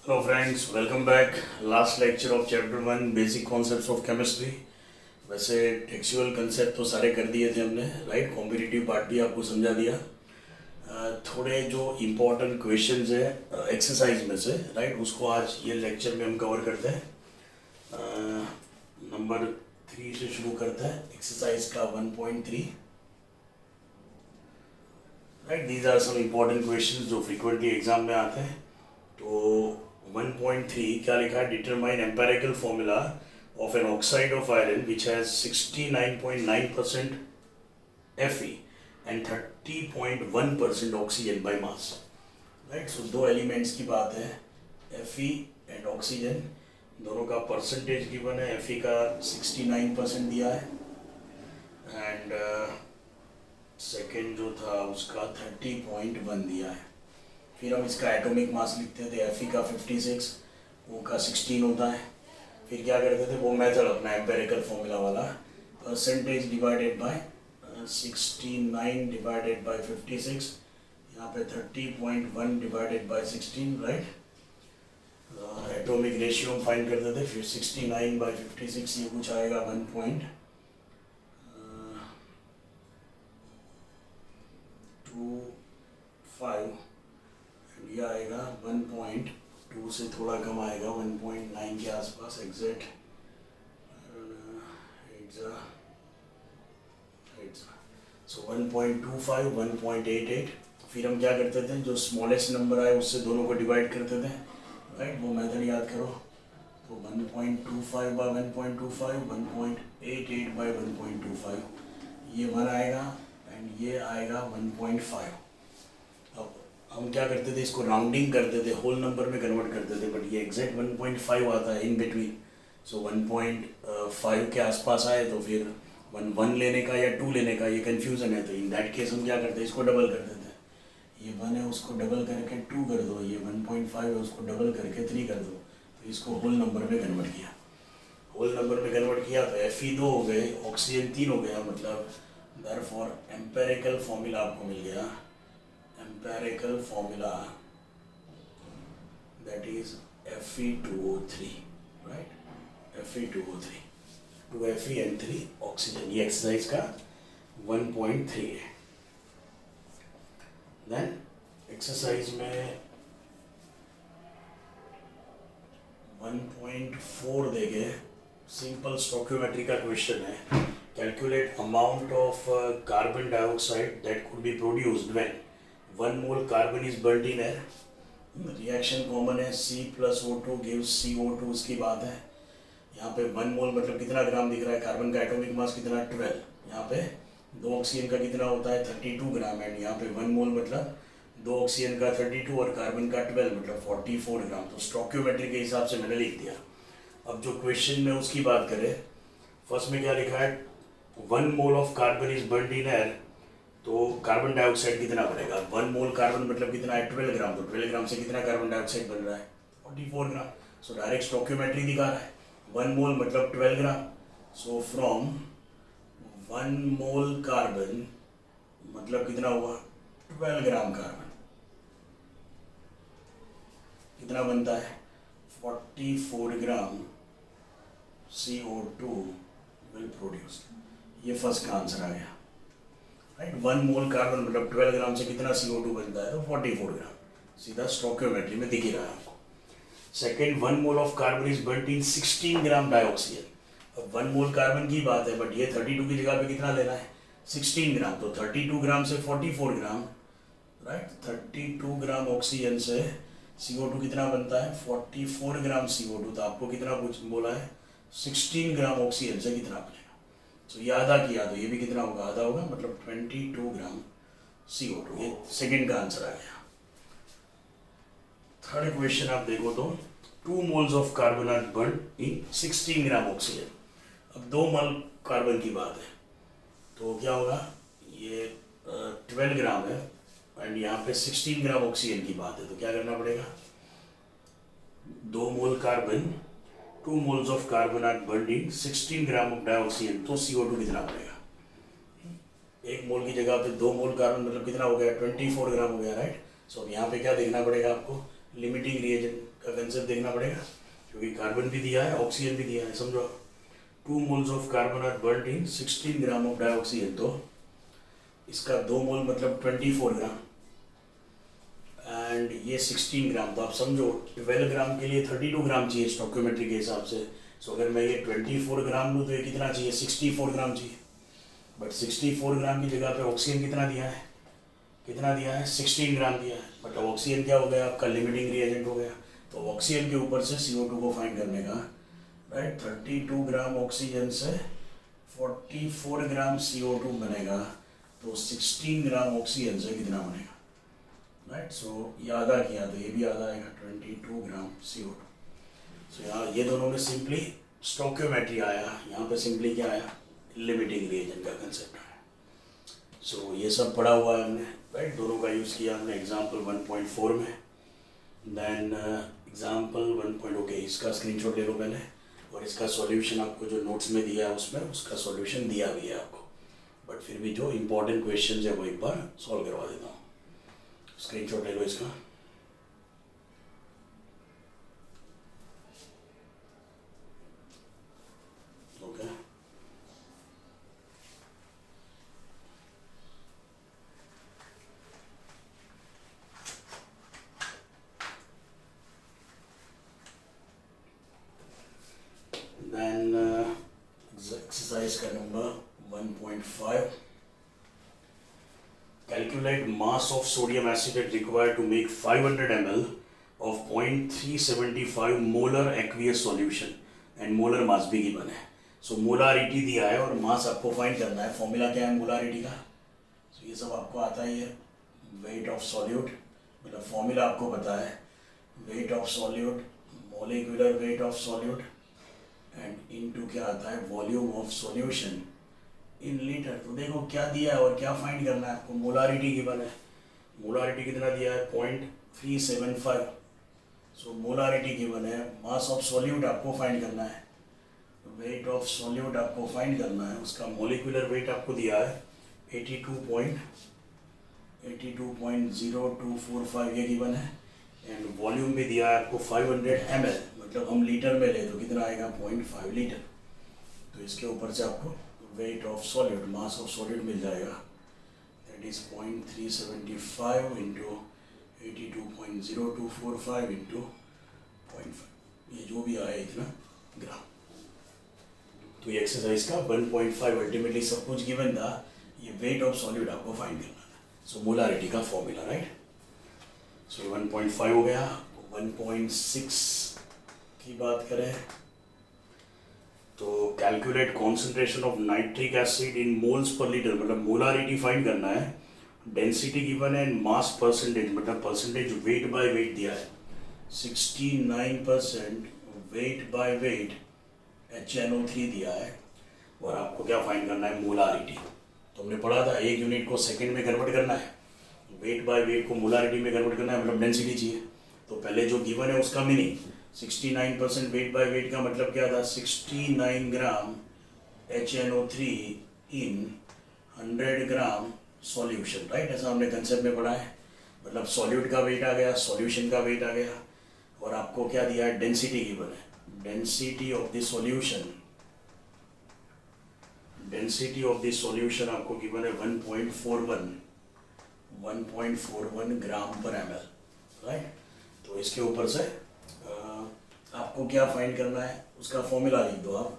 Hello friends, welcome back. Last lecture of chapter 1 basic concepts of chemistry. वैसे textual concept तो सारे कर दिए थे हमने, राइट। कॉम्पिटिटिव पार्ट भी आपको समझा दिया। थोड़े जो इम्पोर्टेंट क्वेश्चंस है एक्सरसाइज में से, राइट, उसको आज ये लेक्चर में हम कवर करते हैं। नंबर 3 से शुरू करते हैं, एक्सरसाइज का 1.3। Right, these are some important questions जो फ्रीक्वेंटली एग्जाम में आते हैं। तो 1.3 क्या लिखा है? Determine empirical formula of an oxide of iron which has 69.9% Fe and 30.1% oxygen by mass. Right, so दो एलिमेंट्स की बात है, Fe एंड ऑक्सीजन, दोनों का परसेंटेज गिवन है। Fe का 69% दिया है एंड सेकेंड जो था उसका 30.1 दिया है। फिर हम इसका एटॉमिक मास लिखते थे, Fe का 56, O का 16 होता है। फिर क्या करते थे, वो मेथड अपना एम्पेरिकल फॉर्मूला वाला, percentage divided by 69 divided by 56, यहाँ पे 30.1 divided by 16, right. Atomic ratio हम फाइंड करते थे, फिर 69 बाय 56 ये कुछ आएगा 1.25 ये आएगा 1.2 से थोड़ा कम आएगा, 1.9 के आसपास एग्जैक्ट। सो 1.25, 1.88। फिर हम क्या करते थे, जो स्मॉलेस्ट नंबर आए उससे दोनों को डिवाइड करते थे, राइट। वो मेथड याद करो। तो 1.25 बाय 1.25, 1.88 बाय 1.25, ये 1 आएगा एंड ये आएगा 1.5। अब हम क्या करते थे, इसको राउंडिंग करते थे, होल नंबर में कन्वर्ट करते थे, बट ये एग्जैक्ट 1.5 आता है इन बिटवीन। सो 1.5 के आसपास आए तो फिर 1 लेने का या 2 लेने का ये कन्फ्यूज़न है। तो इन दैट केस हम क्या करते हैं, इसको डबल कर देते हैं। ये 1 है, उसको डबल करके 2 कर दो, ये 1.5 है, उसको डबल करके 3 कर दो। तो इसको होल नंबर में कन्वर्ट किया। होल नंबर में कन्वर्ट किया तो Fe 2 हो गए, ऑक्सीजन 3 हो गया, मतलब देयरफॉर एम्पेरिकल फॉर्मूला आपको मिल गया। Empirical formula that is Fe2O3, right? Fe2O3, 2 Fe and 3 oxygen। ये एक्सरसाइज का 1.3 है। देन एक्सरसाइज में 1.4 देंगे, सिंपल स्टोइकियोमेट्री का क्वेश्चन है। Calculate amount of carbon dioxide that could be produced when 1 mole carbon is burnt in air। Reaction common है, C plus O2 gives CO2, उसकी बात है। यहाँ पे 1 मोल मतलब कितना ग्राम दिख रहा है, कार्बन का एटॉमिक मास कितना 12, यहाँ पे 2 ऑक्सीजन का कितना होता है 32 ग्राम, एंड यहाँ पे 1 मोल मतलब 2 ऑक्सीजन का 32 और कार्बन का 12 मतलब 44 ग्राम। तो स्टोइकियोमेट्री के हिसाब से मैंने लिख दिया। अब जो क्वेश्चन में उसकी बात करें, फर्स्ट में क्या लिखा है, 1 mole of carbon is burned in air, तो कार्बन डाइऑक्साइड कितना बनेगा। 1 मोल कार्बन मतलब कितना है 12 ग्राम, तो 12 ग्राम से कितना कार्बन डाइऑक्साइड बन रहा है 44 ग्राम। सो डायरेक्ट स्टोइकियोमेट्री दिखा रहा है, 1 मोल मतलब 12 ग्राम। सो फ्रॉम 1 मोल कार्बन मतलब कितना हुआ 12 ग्राम कार्बन, कितना बनता है 44 ग्राम CO2 विल प्रोड्यूस। ये फर्स्ट का आंसर आ गया, राइट। 1 मोल कार्बन मतलब 12 ग्राम से कितना CO2 बनता है, तो 44 ग्राम, सीधा स्टोइकियोमेट्री में दिख ही रहा है आपको। Second, 1 mole of carbon is burned in 16 gram dioxygen. अब 1 मोल कार्बन की बात है, बट ये 32 की जगह पे कितना लेना है 16 ग्राम, तो 32 ग्राम से 44 ग्राम, राइट। 32 ग्राम ऑक्सीजन से CO2 कितना बनता है 44 ग्राम CO2। तो आपको कितना कुछ बोला है 16 ग्राम ऑक्सीजन से कितना बनेगा। तो ये आधा किया तो ये भी कितना होगा, आधा होगा, मतलब 22 ग्राम CO2। ये सेकंड का आंसर आ गया। थर्ड क्वेश्चन आप देखो तो 2 moles of carbon are burned in 16 gram oxygen. अब 2 मोल कार्बन की बात है, तो क्या होगा, ये 12 ग्राम है एंड यहाँ पे 16 ग्राम ऑक्सीजन की बात है, तो क्या करना पड़ेगा, 2 mole carbon 2 moles of carbon are burned in 16 gram of dioxygen, तो CO2 कितना बनेगा। 1 मोल की जगह पे 2 मोल कार्बन मतलब कितना हो गया 24 ग्राम हो गया, राइट। सो अब यहाँ पे क्या देखना पड़ेगा आपको, लिमिटिंग रिएजेंट का कंसेप्ट देखना पड़ेगा, क्योंकि कार्बन भी दिया है, ऑक्सीजन भी दिया है। समझो 2 moles of carbon are burned in 16 gram of dioxygen, तो इसका 2 मोल मतलब 24 ग्राम, एंड ये 16 ग्राम, तो आप समझो 12 ग्राम के लिए 32 ग्राम चाहिए स्टोकियोमेट्री के हिसाब से। सो अगर मैं ये 24 ग्राम लूँ तो ये कितना चाहिए, 64 ग्राम चाहिए। बट 64 ग्राम की जगह पे ऑक्सीजन कितना दिया है, 16 ग्राम दिया है। बट ऑक्सीजन क्या हो गया, आपका लिमिटिंग रिएजेंट हो गया। तो ऑक्सीजन के ऊपर से CO2 को फाइंड करने का, राइट, 32 ग्राम ऑक्सीजन से 44 ग्राम CO2 बनेगा, तो 16 ग्राम ऑक्सीजन से कितना बनेगा, राइट। सो ये आधा किया तो ये भी आधा आएगा, 22 ग्राम CO2। सो यहाँ ये दोनों में सिंपली स्टोकियोमेट्री आया, यहाँ पे सिंपली क्या आया, लिमिटिंग रिएजेंट का कंसेप्ट आया। सो ये सब पढ़ा हुआ है हमने, राइट, दोनों का यूज़ किया हमने एग्जाम्पल 1.4 में। Then example 1. ओके, इसका स्क्रीनशॉट ले लो पहले, और इसका सॉल्यूशन आपको जो नोट्स में दिया है उसमें उसका सॉल्यूशन दिया भी है आपको, बट फिर भी जो इम्पोर्टेंट क्वेश्चन है वो एक बार सॉल्व करवा देता हूँ। स्क्रीनशॉट ले लो इसका। ओके, देन एक्सरसाइज का number 1.5, calculate mass of sodium acetate required to make 500 ml of 0.375 molar aqueous solution and molar mass भी given है। सो मोलारिटी दिया है और मास आपको फाइंड करना है। फॉर्मूला क्या है मोलारिटी का, सो ये सब आपको आता ही है। वेट ऑफ सॉल्यूट, मतलब फॉर्मूला आपको पता है, weight of solute, molecular weight of solute and into क्या आता है, volume of solution in litre. तो देखो क्या दिया है और क्या फाइंड करना है आपको, मोलारिटी गिवन है। मोलारिटी कितना दिया है, 0.375। सो मोलारिटी गिवन है। मास ऑफ सॉल्यूट आपको फाइंड करना है, वेट ऑफ सॉल्यूट आपको फाइंड करना है। उसका मोलिकुलर वेट आपको दिया है 82.0245 ये गिवन है, एंड वॉल्यूम भी दिया है आपको 500 ml, मतलब हम लीटर में ले तो कितना आएगा, 0.5 लीटर। तो इसके ऊपर से आपको weight of solid, mass of solid मिल जाएगा, दैट इज 0.375 इंटू 82.0245 इंटू 0.5, ये जो भी आए इतना ग्राम। तो ये एक्सरसाइज का 1.5 अल्टीमेटली सब कुछ गिवन था, ये वेट ऑफ सॉलिड आपको फाइंड करना था। सो मोलारिटी का फॉर्मूला, राइट। सो 1.5 हो गया। 1.6 की बात करें तो calculate concentration of nitric acid in moles per litre, मतलब मोलारिटी फाइंड करना है। डेंसिटी गिवन है, मास परसेंटेज, मतलब परसेंटेज वेट बाय वेट दिया है 69% वेट बाय वेट HNO3 दिया है, और आपको क्या फाइंड करना है, मोलारिटी। तो हमने पढ़ा था 1 यूनिट को सेकेंड में कन्वर्ट करना है, वेट बाय वेट को मोलारिटी में कन्वर्ट करना है, मतलब डेंसिटी चाहिए। तो पहले जो गिवन है उसका मीनिंग 69% वेट बाय वेट का मतलब क्या था, 69 ग्राम HNO3 इन 100 ग्राम सॉल्यूशन, राइट। ऐसा हमने कंसेप्ट में पढ़ा है, मतलब सॉल्यूट का वेट आ गया, सॉल्यूशन का वेट आ गया, और आपको क्या दिया है, डेंसिटी गिवन है। Density of the solution, density of the solution आपको गिवन है 1.41 ग्राम पर ml, राइट। तो इसके ऊपर से आपको क्या फाइंड करना है, उसका फॉर्मूला लिख दो आप।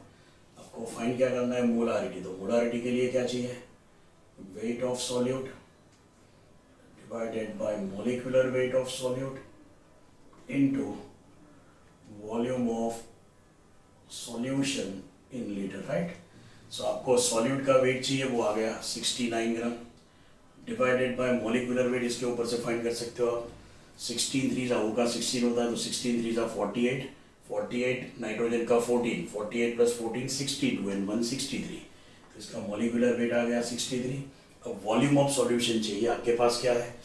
आपको फाइंड क्या करना है, मोलारिटी। तो मोलारिटी के लिए क्या चाहिए, weight of solute divided by molecular weight of solute into volume of solution in litre, right. So आपको सॉल्यूट का वेट चाहिए, वो आ गया 69 gram, divided by molecular weight, इसके ऊपर से फाइंड कर सकते हो आप। 16 3 होगा, 16 होता है तो 16 3 48, 48 नाइट्रोजन का 14, 48 प्लस 14 62 एंड 163, तो इसका मोलिकुलर वेट आ गया 63। अब वॉल्यूम ऑफ सॉल्यूशन चाहिए, आपके पास क्या है,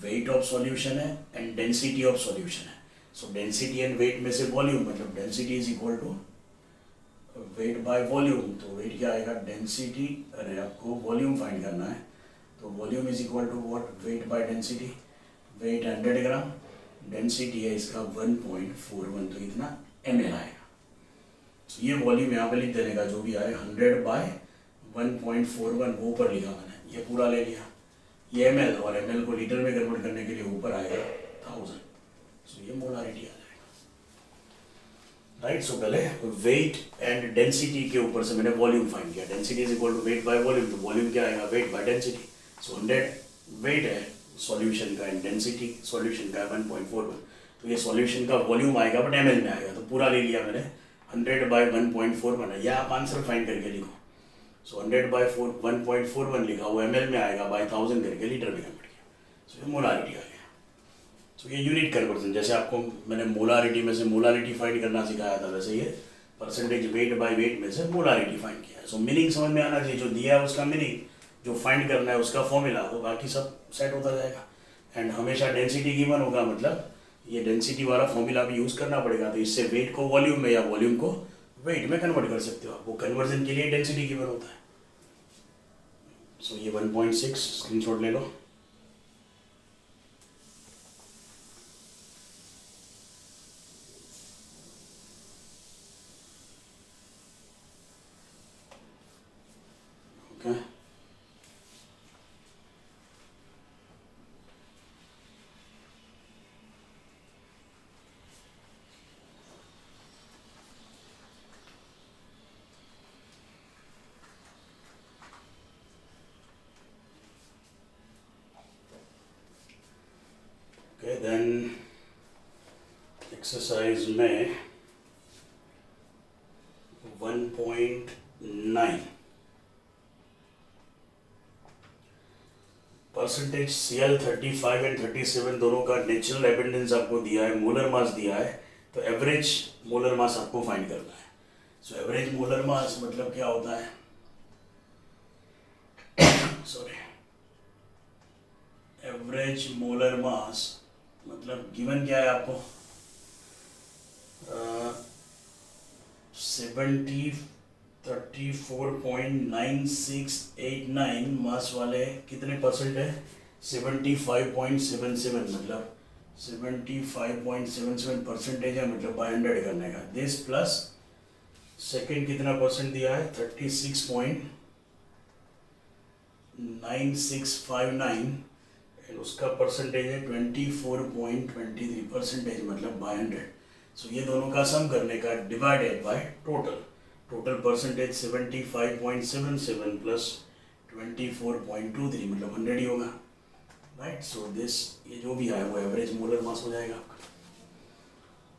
वेट ऑफ सॉल्यूशन है एंड डेंसिटी ऑफ सॉल्यूशन है। सो डेंसिटी एंड वेट में से वॉल्यूम, मतलब density is equal to weight by volume. तो वेट क्या आएगा, डेंसिटी, अरे आपको वॉल्यूम फाइंड करना है, तो volume is equal to what, weight by density. Weight 100 gram density है इसका 1.41, तो इतना ml आएगा। तो ये वॉल्यूम यहाँ पे लिख देने का, जो भी आए 100/1.41 वो ऊपर लिखा मैंने, ये पूरा ले लिया। ये ml और ml को लीटर में कन्वर्ट करने के लिए ऊपर आएगा 1000, सो ये मोलारिटी आ जाएगा। राइट, सो पहले वेट एंड डेंसिटी के ऊपर से मैंने वॉल्यूम फाइंड किया। Density is equal to weight by volume, तो वॉल्यूम क्या आएगा, weight by density. So 100 weight है सॉल्यूशन का एंड डेंसिटी सॉल्यूशन का 1.41, तो ये सॉल्यूशन का वॉल्यूम आएगा बट ml में आएगा, तो पूरा ले लिया मैंने 100/1.41 है, या आप आंसर फाइंड करके लिखो। सो 100/1.41 लिखा, वो ml में आएगा, बाय 1000 करके लीटर में कन्वर्ट किया, सो ये मोलारिटी आ गया। तो ये यूनिट कन्वर्जन, जैसे आपको मैंने मोलारिटी में से मोलारिटी फाइंड करना सिखाया था, वैसे ये परसेंटेज वेट बाय वेट में से मोलारिटी फाइंड किया है। सो मीनिंग समझ में आना चाहिए, जो दिया है उसका मीनिंग, जो फाइंड करना है उसका फॉर्मूला, तो बाकी सब सेट होता जाएगा। एंड हमेशा डेंसिटी गिवन होगा, मतलब ये डेंसिटी वाला फॉर्मूला भी यूज़ करना पड़ेगा, तो इससे वेट को वॉल्यूम में या वॉल्यूम को वेट में कन्वर्ट कर सकते हो आप। वो कन्वर्जन के लिए डेंसिटी गिवन होता है। सो ये 1.6 स्क्रीनशॉट ले लो। ओके, ओके देन एक्सरसाइज में 1.9 परसेंटेज Cl35 एंड 37 दोनों का नेचुरल एबंडेंस आपको दिया है, मोलर मास दिया है, तो एवरेज मोलर मास आपको फाइंड करना है। सो एवरेज मोलर मास मतलब क्या होता है, सॉरी, एवरेज मोलर मास मतलब गिवन क्या है आपको, 34.9689 मास वाले कितने परसेंट है, 75.77, मतलब 75.77 परसेंटेज है, मतलब बाय 100 करने का। दिस प्लस सेकेंड कितना परसेंट दिया है, 36.9659 एंड उसका परसेंटेज है 24.23 परसेंटेज, मतलब बाय 100। सो ये दोनों का सम करने का, divided by total percentage 75.77 plus 24.23, मतलब 100 ही होगा। राइट, सो दिस ये जो भी है वो एवरेज मोलर मास हो जाएगा आपका।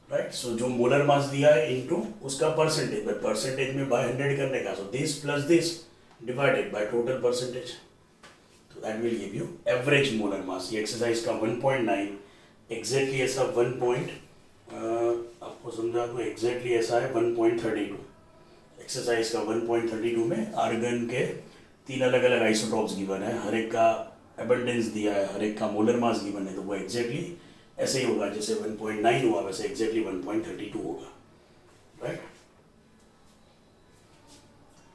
राइट, सो जो मोलर मास दिया है इनटू उसका परसेंटेज, बट परसेंटेज में बाय 100 करने का, so this plus this divided by total percentage, तो that will give you average molar mass. ये एक्सरसाइज का 1.9 एग्जैक्टली ऐसा आपको समझा दो, एग्जैक्टली ऐसा है 1.32। एक्सरसाइज का 1.32 में आर्गन के 3 अलग अलग आइसोटॉप्स गिवन है, हर एक का एबंडेंस दिया है, हर एक का मोलर मास गिवन है, तो वो एग्जैक्टली ऐसे ही होगा, जैसे 1.9 हुआ वैसे एग्जैक्टली 1.32 होगा। राइट,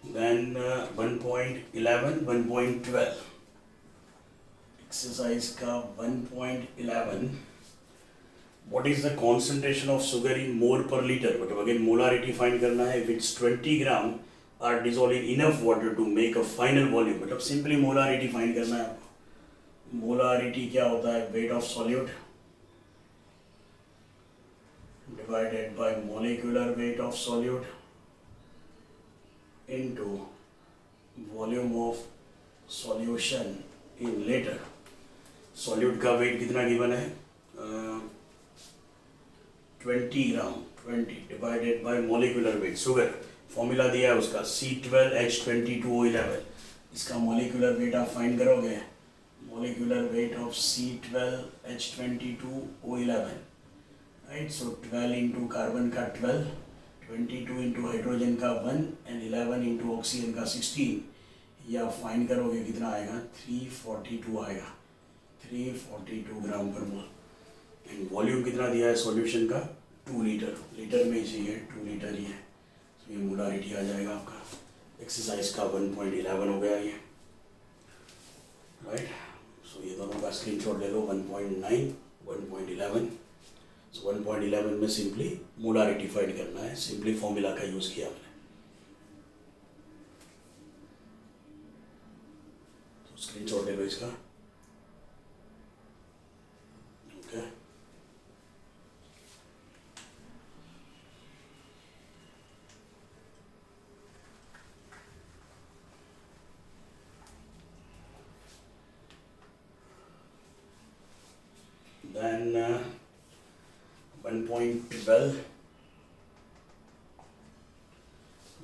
देन 1.11 1.12 एक्सरसाइज का 1.11, what is the concentration of sugar in mole per liter, मतलब अगेन मोलारिटी फाइंड करना है। if it's 20 gram are dissolved in enough water to make a final volume, मतलब सिंपली मोलारिटी फाइंड करना है आपको। Molarity क्या होता है, weight of solute divided by molecular weight of solute into volume of solution in litre. Solute का wait कितना given है, 20 ग्राम, 20 divided by molecular wait, sugar formula दिया है उसका C12H22O11, इसका मोलिकुलर वेट आप फाइंड करोगे, molecular weight of C12H22O11, right. So 12 into carbon का 12, 22 इंटू हाइड्रोजन का 1 एंड 11 इंटू ऑक्सीजन का 16, या फाइंड करोगे कितना आएगा, 342 आएगा, 342 ग्राम पर मोल। एंड वॉल्यूम कितना दिया है सॉल्यूशन का, 2 लीटर, लीटर में चाहिए 2 लीटर ही है, तो ये मोलारिटी आ जाएगा आपका। एक्सरसाइज का 1.11 हो गया ये। राइट, सो ये दोनों का स्क्रीनशॉट ले लो, 1.9 1.11। 1.11 में सिंपली मोलारिटी फाइंड करना है, सिंपली फॉर्मूला का यूज किया हमने। तो स्क्रीनशॉट ले लो इसका। ओके, देन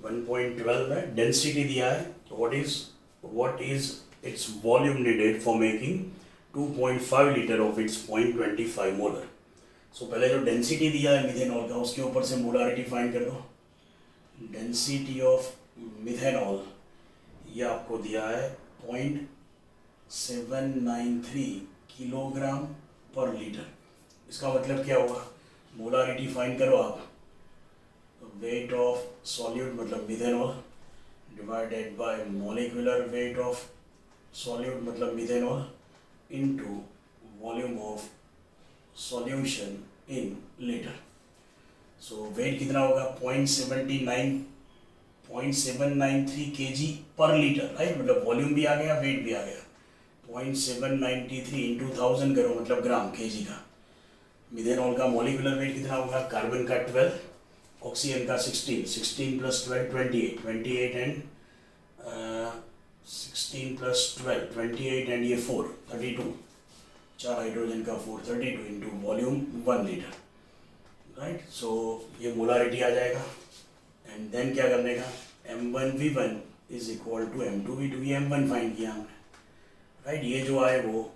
1.12 में डेंसिटी दिया है, what is its volume needed for making 2.5 litre of its 0.25 molar. So पहले जो डेंसिटी दिया है मिथेनॉल का, उसके ऊपर से मोलारिटी फाइंड कर दो। डेंसिटी ऑफ मिथेनॉल ये आपको दिया है 0.793 किलोग्राम पर लीटर। इसका मतलब क्या होगा, मोलारिटी फाइंड करो आप, वेट ऑफ सॉल्यूट मतलब methanol divided by molecular weight of solute मतलब methanol into volume of solution in litre. So weight कितना होगा, 0.793 kg पर लीटर, राइट। मतलब वॉल्यूम भी आ गया, वेट भी आ गया। 0.793 इंटू 1000 करो मतलब ग्राम kg का। मिथेनॉल का मॉलिक्यूलर वेट कितना होगा, कार्बन का 12, ऑक्सीजन का 16 प्लस 12 28 एंड 16 प्लस 12 28 एंड ये 4 32, 4 हाइड्रोजन का 4 32 इंटू वॉल्यूम 1 लीटर, राइट। सो ये मोलारिटी आ जाएगा। एंड देन क्या करने का, M1V1 is equal to M2V2, ये M1 फाइंड किया हमने, राइट। ये जो आए वो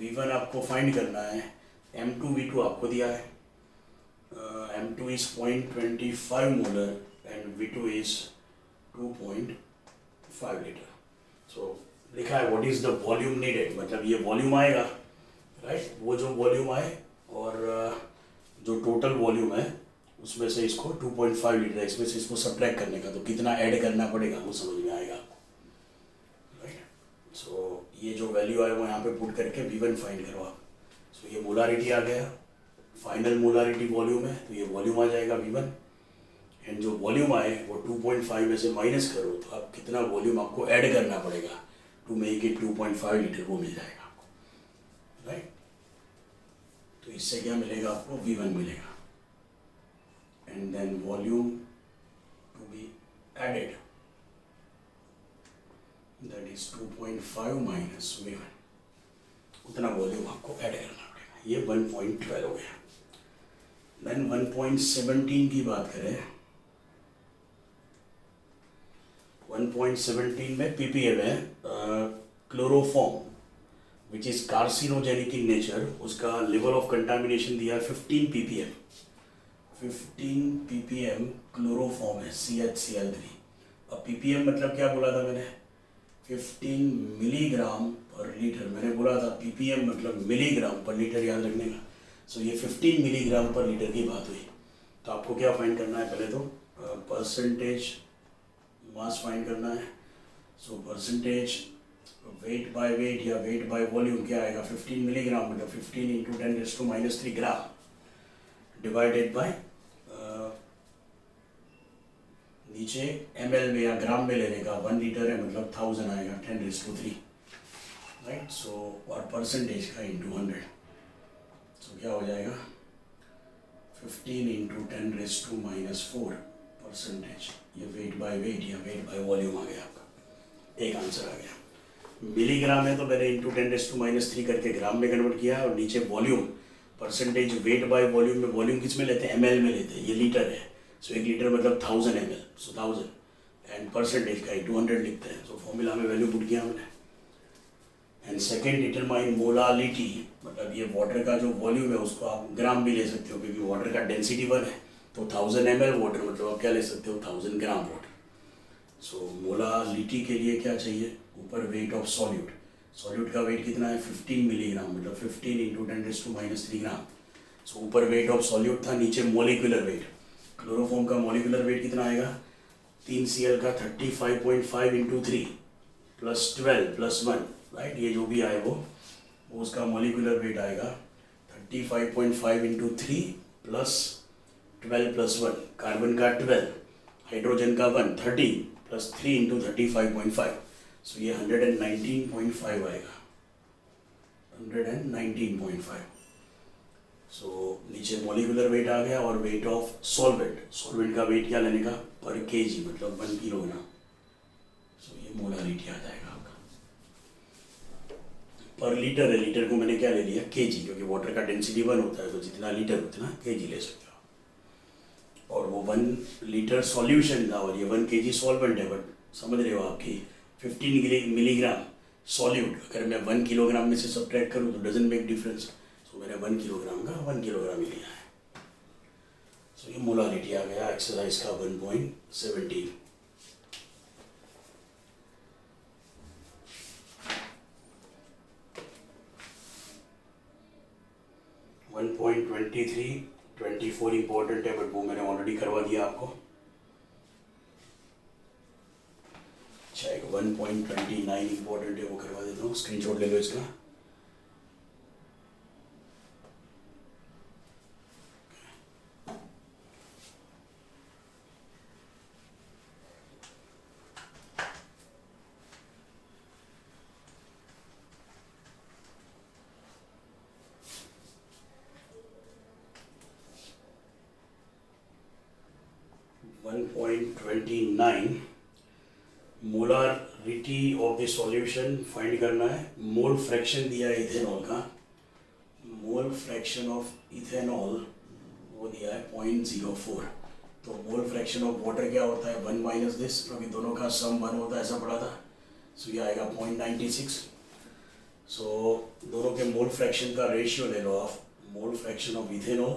V1 आपको फाइंड करना है, M2V2 आपको दिया है। M2 is 0.25 molar and V2 is 2.5 litre. So लिखा है what is the volume needed, मतलब ये वॉल्यूम आएगा, राइट। वो जो वॉल्यूम आए और जो टोटल वॉल्यूम है उसमें से इसको 2.5 लीटर, इसमें से इसको सब्ट्रैक्ट करने का, तो कितना ऐड करना पड़ेगा वो समझ में आएगा आपको, राइट। सो ये जो वैल्यू आए वो यहाँ पे पुट करके V1 फाइंड करो आप। सो ये मोलारिटी आ गया, फाइनल मोलारिटी वॉल्यूम है, तो ये वॉल्यूम आ जाएगा V1। एंड जो वॉल्यूम आए वो 2.5 में से माइनस करो तो आप कितना वॉल्यूम आपको ऐड करना पड़ेगा टू मेक इट 2.5 लीटर, वो मिल जाएगा आपको, राइट। तो इससे क्या मिलेगा आपको, V1 मिलेगा। And then volume to be added, that is 2.5 minus V1, उतना वॉल्यूम आपको ऐड करना पड़ेगा। ये 1.12 हो गया। देन 1.17 की बात करें, 1.17 में ppm है, chloroform which is carcinogenic in nature, उसका लेवल ऑफ कंटामिनेशन दिया है 15 ppm। 15 ppm क्लोरोफॉर्म है CHCl3। अब ppm मतलब क्या बोला था मैंने, 15 मिलीग्राम पर लीटर। मैंने बोला था ppm मतलब मिलीग्राम पर लीटर, याद रखने का। सो ये 15 मिलीग्राम पर लीटर की बात हुई। तो आपको क्या फाइंड करना है, पहले तो परसेंटेज मास फाइंड करना है। So percentage weight by weight या वेट बाय वॉल्यूम क्या आएगा, 15 मिलीग्राम मतलब 15 इंटू 10⁻³ ग्राम डिवाइडेड बाय, नीचे ml में या ग्राम में लेने का, 1 लीटर है मतलब 1000 आएगा 10⁻3, राइट। सो और परसेंटेज का इंटू 100, सो क्या हो जाएगा 15 इंटू 10⁻⁻4 परसेंटेज। ये वेट बाय वेट या वेट बाय वॉल्यूम आ गया आपका, एक आंसर आ गया। मिलीग्राम है तो मैंने इंटू 10⁻³ करके ग्राम में कन्वर्ट किया, और नीचे volume percentage wait by volume में, वॉल्यूम किस में लेते हैं, ml में लेते हैं, ये लीटर है। सो 1 लीटर मतलब 1000 ml, सो 1000 एंड परसेंटेज का इंटू 100 लिखते हैं। सो फॉर्मूला में वैल्यू पुट किया हमने। एंड सेकेंड डिटरमाइन मोलालिटी, मतलब ये वाटर का जो वॉल्यूम है उसको आप ग्राम भी ले सकते हो, क्योंकि वाटर का डेंसिटी 1 है, तो 1000 ml वाटर मतलब आप क्या ले सकते हो, 1000 ग्राम वाटर। सो मोलालिटी के लिए क्या चाहिए, ऊपर वेट ऑफ सॉल्यूट, सॉल्यूट का वेट कितना है 15 मिलीग्राम मतलब 15 इंटू 10⁻³ ग्राम। सो ऊपर वेट ऑफ सॉल्यूट था, नीचे मॉलिक्यूलर वेट। क्लोरोफॉर्म का मॉलिक्यूलर वेट कितना आएगा, 3Cl का 35.5 इंटू 3 प्लस 12 प्लस 1, राइट। ये जो भी आए वो उसका मॉलिक्यूलर वेट आएगा 35.5 इंटू 3 प्लस 12 प्लस 1, कार्बन का 12, हाइड्रोजन का 1, 13 प्लस 3 इंटू 35.5, सो ये 119.5 आएगा, 119.5। सो नीचे मॉलिक्यूलर वेट आ गया और वेट ऑफ सॉल्वेंट का वेट क्या लेने का पर केजी, मतलब 1 किलोग्राम। सो ये मोलारिटी आ जाएगा आपका। पर लीटर है, लीटर को मैंने क्या ले लिया केजी, क्योंकि वाटर का डेंसिटी 1 होता है, तो जितना लीटर उतना केजी ले सकते हो। और वो 1 लीटर सॉल्यूशन था और ये 1 केजी सॉल्वेंट है, बट समझ रहे हो आपकी 15 मिलीग्राम सॉल्यूट अगर मैं 1 किलोग्राम में से सब्ट्रैक्ट करूँ तो डजंट मेक डिफरेंस। सो मैंने 1 किलोग्राम का 1 किलोग्राम ही लिया है। सो ये मोलारिटी आ गया एक्सरसाइज का 1.17। वन 24 इंपॉर्टेंट है, बट वो मैंने ऑलरेडी करवा दिया आपको। अच्छा, एक 1.29 इंपॉर्टेंट है, वो करवा देता हूँ, स्क्रीनशॉट ले लो इसका। Molarity of the solution find करना है। मोल फ्रैक्शन दिया है इथेनॉल का, मोल फ्रैक्शन ऑफ इथेनॉल वो दिया है 0.04। तो मोल फ्रैक्शन ऑफ वाटर क्या होता है 1 माइनस दिस, क्योंकि दोनों का सम 1 होता है, ऐसा पढ़ा था। सो ये आएगा 0.96। सो दोनों के मोल फ्रैक्शन का रेशियो ले लो आप, mole fraction of ethanol,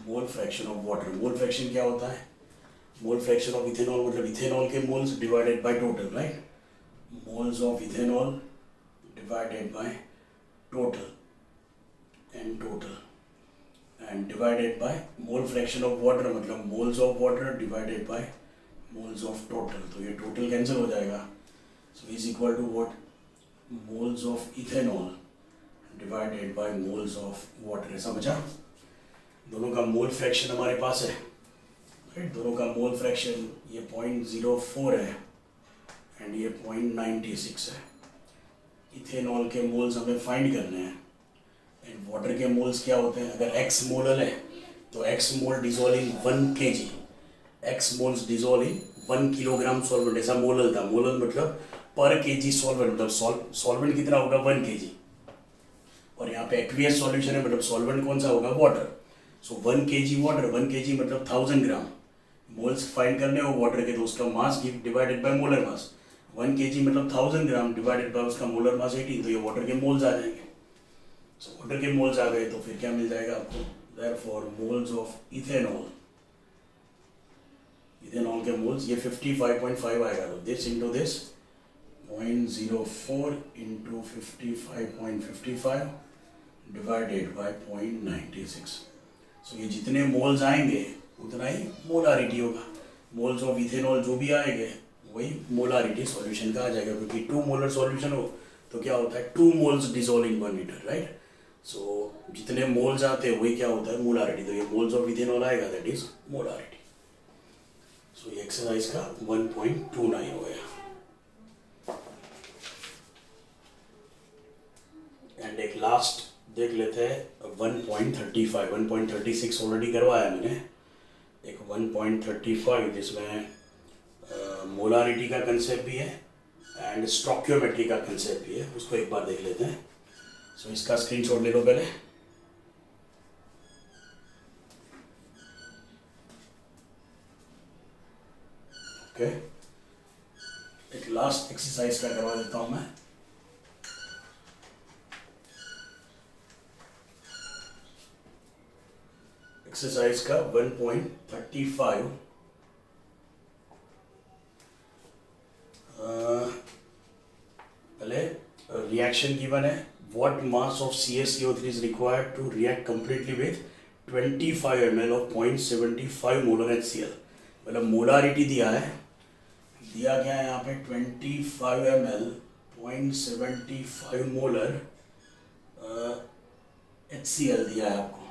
mole fraction of water. Mole fraction क्या होता है, मोल फ्रैक्शन ऑफ इथेनॉल मतलब इथेनॉल के moles divided by total, right. Moles of ethanol divided by total and divided by mole fraction of water मतलब moles of water divided by moles of total. तो ये total cancel हो जाएगा। So is equal to what, moles of ethanol divided by moles of water. समझा, दोनों का mole fraction हमारे पास है, दोनों का मोल फ्रैक्शन ये 0.04 है एंड ये 0.96 है। इथेनॉल के मोल्स हमें फाइंड करने हैं एंड वाटर के मोल्स क्या होते हैं। अगर x मोलर है तो x mole dissolve in 1 kg, x moles dissolve in 1 kilogram solvent. ऐसा मोलर था, मोलर मतलब पर केजी सॉल्वेंट, मतलब सॉल्वेंट कितना होगा 1 kg। और यहाँ पे एक्वियस सॉल्यूशन है, मतलब सॉल्वेंट कौन सा होगा वाटर। सो 1 kg वाटर, 1 kg मतलब 1000 ग्राम। मोल्स फाइंड करने हो वाटर के तो उसका mass divided by molar mass. 1 kg मतलब 1000 ग्राम डिवाइडेड बाय उसका मोलर मास 18, तो ये वाटर के मोल्स आ जाएंगे। सो वाटर के मोल्स आ गए तो फिर क्या मिल जाएगा आपको, therefore moles of ethanol, ethanol के मोल्स ये 55.5 आएगा। तो this into this 0.04 into 55.55 divided by 0.96। सो ये जितने मोल्स आएंगे उतना ही मोलारिटी होगा। मोल्स ऑफ इथेनॉल जो भी आएंगे वही मोलारिटी सॉल्यूशन का आ जाएगा, क्योंकि 2 मोलर सॉल्यूशन हो तो क्या होता है 2 moles dissolve in 1 litre, right. So जितने मोल्स आते हैं वही क्या होता है मोलारिटी। तो ये मोल्स ऑफ इथेनॉल आएगा, दैट इज मोलारिटी। सो ये एक्सरसाइज का 1.29 हो गया। एंड एक लास्ट देख लेते हैं 1.35, 1.36 ऑलरेडी करवाया मैंने। एक 1.35 जिसमें मोलारिटी का कंसेप्ट भी है एंड स्टोइकियोमेट्री का कंसेप्ट भी है, उसको एक बार देख लेते हैं। सो इसका स्क्रीनशॉट ले लो पहले। ओके, एक लास्ट एक्सरसाइज का करवा देता हूं मैं। एक्सरसाइज का 1.35 पहले रिएक्शन गिवन है। What mass of CaCO3 is required to react completely with 25 ml of 0.75 molar HCl। मतलब मोलारिटी दिया है, दिया गया है यहाँ पे 25 ml 0.75 मोलर HCl दिया है आपको,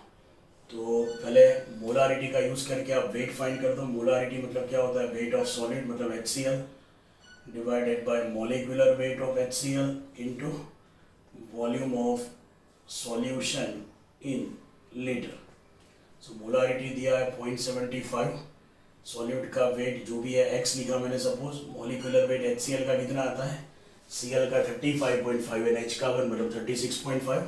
तो पहले मोलारिटी का यूज़ करके आप वेट फाइंड कर दो। मोलारिटी मतलब क्या होता है, वेट ऑफ सॉलिड मतलब HCl divided by molecular weight of HCl into volume of solution in litre. So molarity दिया है 0.75, सॉल्यूट का वेट जो भी है x लिखा मैंने सपोज, मोलिकुलर वेट HCl का कितना आता है, Cl का 35.5 एंड H का 1 मतलब 36.5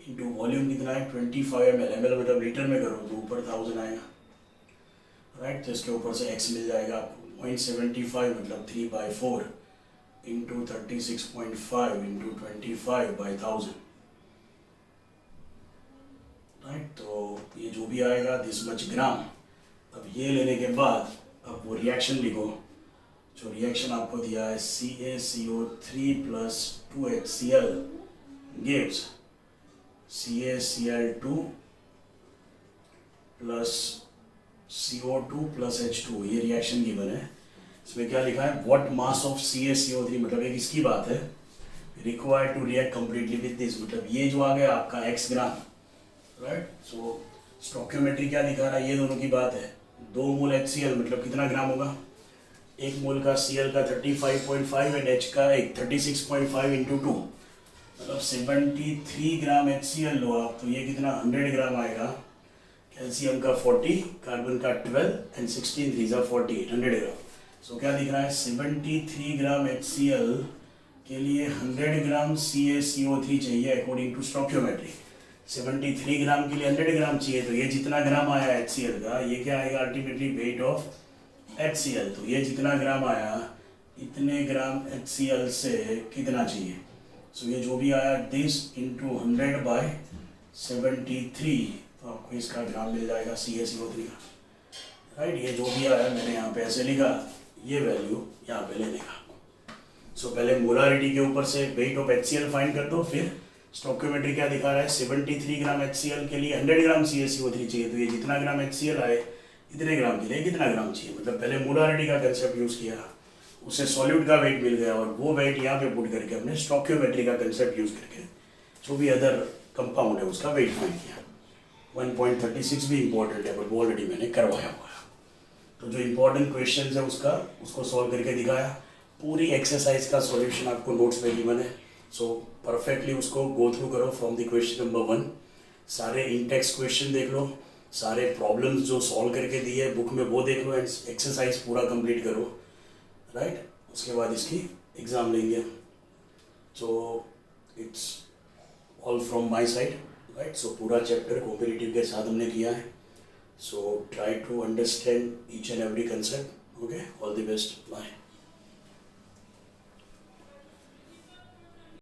इंटू वॉल्यूम कितना है 25 ml, ml मतलब लीटर में करो तो ऊपर 1000 आएगा, राइट। तो इसके ऊपर से x मिल जाएगा आपको 0.75 मतलब 3/4 इंटू 36.5 इंटू 25/1000, राइट। तो ये जो भी आएगा दिस मच ग्राम। अब ये लेने के बाद अब वो रिएक्शन लिखो। जो रिएक्शन आपको दिया है CaCO3 plus 2HCl gives CaCl2 plus CO2 plus H2, ये रिएक्शन गिवन है। इसमें क्या लिखा है, व्हाट मास ऑफ CaCO3 मतलब एक इसकी बात है, required to react completely with this मतलब ये जो आ गया आपका x gram, right. So stoichiometry क्या दिखा रहा है, ये दोनों की बात है। 2 मोल HCl मतलब कितना ग्राम होगा, 1 मोल का Cl का 35.5 एंड H का 36.5 इंटू 2 मतलब 73 ग्राम HCl लो आप, तो ये कितना 100 ग्राम आएगा। कैल्शियम का 40, कार्बन का 12 एंड 16 3 48, 100 ग्राम। सो क्या दिख रहा है, 73 ग्राम HCl के लिए 100 ग्राम CaCO3 चाहिए अकॉर्डिंग टू स्टोकियोमेट्री। 73 ग्राम के लिए 100 ग्राम चाहिए, तो ये जितना ग्राम आया HCl का, ये क्या आएगा अल्टीमेटली वेट ऑफ HCl। तो ये जितना ग्राम आया इतने ग्राम HCl से कितना चाहिए, सो ये जो भी आया दिस इंटू 100/73, तो आपको इसका ग्राम मिल जाएगा CaCO3 का, राइट। ये जो भी आया मैंने यहाँ पे ऐसे लिखा, ये वैल्यू यहाँ पे लेने का। सो पहले मोलारिटी के ऊपर से वेट ऑफ HCl फाइंड कर दो, फिर स्टोकियोमेट्री क्या दिखा रहा है, 73 ग्राम HCl के लिए 100 ग्राम CaCO3 चाहिए, तो ये जितना ग्राम HCl आए इतने ग्राम के लिए कितना ग्राम चाहिए, मतलब पहले मोलारिटी का कंसेप्ट यूज़ किया, उससे सॉल्यूट का वेट मिल गया और वो वेट यहाँ पे पुट करके हमने स्टोकियोमेट्री का कंसेप्ट यूज़ करके जो भी अदर कंपाउंड है उसका वेट फाइंड किया। 1.36 भी इंपॉर्टेंट है, बट वो ऑलरेडी मैंने करवाया हुआ है। तो जो इंपॉर्टेंट क्वेश्चन है उसको सॉल्व करके दिखाया। पूरी एक्सरसाइज का सॉल्यूशन आपको नोट्स में गिवन है, सो परफेक्टली उसको गो थ्रू करो फ्रॉम द क्वेश्चन नंबर 1। सारे इंटेक्स क्वेश्चन देख लो, सारे प्रॉब्लम्स जो सॉल्व करके दिए बुक में वो देख लो एंड एक्सरसाइज पूरा कंप्लीट करो, राइट। उसके बाद इसकी एग्ज़ाम लेंगे। So it's all from my side, right. So पूरा चैप्टर कॉम्पिटिटिव के साथ हमने किया है, so try to understand each and every concept. Okay, all the best, bye.